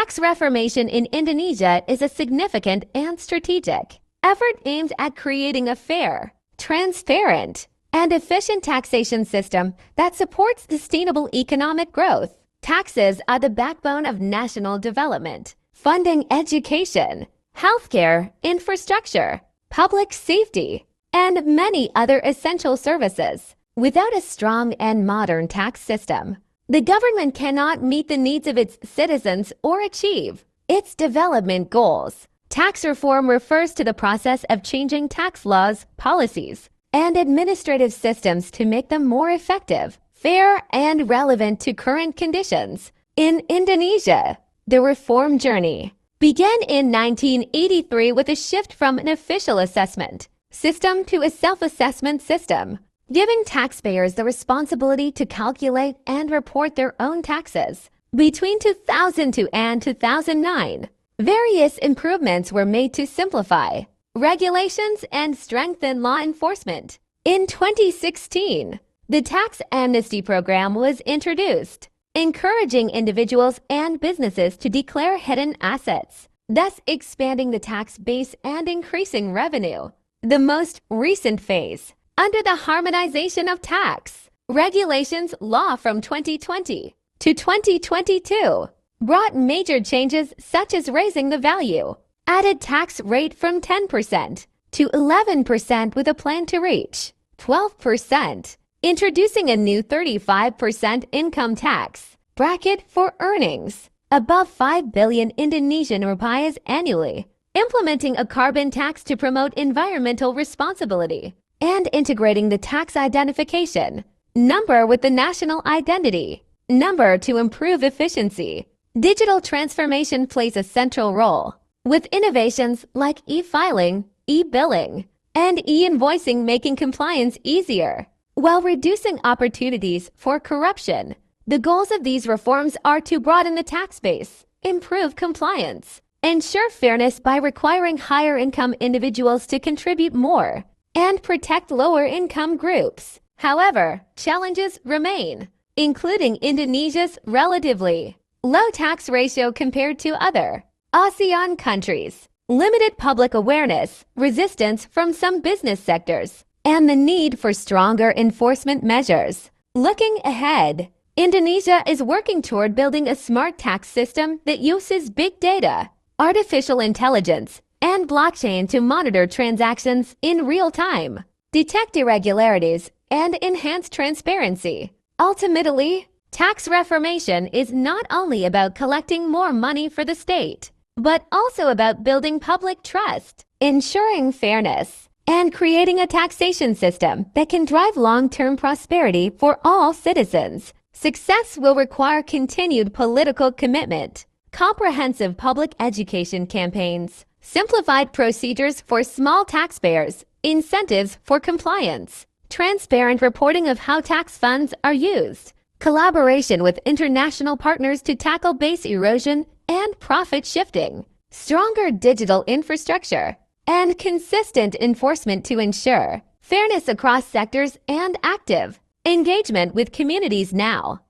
Tax reformation in Indonesia is a significant and strategic effort aimed at creating a fair, transparent, and efficient taxation system that supports sustainable economic growth. Taxes are the backbone of national development, funding education, healthcare, infrastructure, public safety, and many other essential services. Without a strong and modern tax system, the government cannot meet the needs of its citizens or achieve its development goals. Tax reform refers to the process of changing tax laws, policies, and administrative systems to make them more effective, fair, and relevant to current conditions. In Indonesia, the reform journey began in 1983 with a shift from an official assessment system to a self-assessment system, giving taxpayers the responsibility to calculate and report their own taxes. Between 2002 and 2009, various improvements were made to simplify regulations and strengthen law enforcement. In 2016, the tax amnesty program was introduced, encouraging individuals and businesses to declare hidden assets, thus expanding the tax base and increasing revenue. The most recent phase, under the harmonization of tax regulations law from 2020 to 2022, brought major changes such as raising the value added tax rate from 10% to 11% with a plan to reach 12%, introducing a new 35% income tax bracket for earnings above 5 billion Indonesian rupiahs annually, implementing a carbon tax to promote environmental responsibility, and integrating the tax identification number with the national identity number to improve efficiency. Digital transformation plays a central role, with innovations like e-filing, e-billing, and e-invoicing making compliance easier, while reducing opportunities for corruption. The goals of these reforms are to broaden the tax base, improve compliance, ensure fairness by requiring higher-income individuals to contribute more, and protect lower-income groups. However, challenges remain, including Indonesia's relatively low tax ratio compared to other ASEAN countries, limited public awareness, resistance from some business sectors, and the need for stronger enforcement measures. Looking ahead, Indonesia is working toward building a smart tax system that uses big data, artificial intelligence, and blockchain to monitor transactions in real time, detect irregularities, and enhance transparency. Ultimately, tax reformation is not only about collecting more money for the state, but also about building public trust, ensuring fairness, and creating a taxation system that can drive long-term prosperity for all citizens. Success will require continued political commitment, comprehensive public education campaigns, simplified procedures for small taxpayers, incentives for compliance, transparent reporting of how tax funds are used, collaboration with international partners to tackle base erosion and profit shifting, stronger digital infrastructure, and consistent enforcement to ensure fairness across sectors and active engagement with communities now.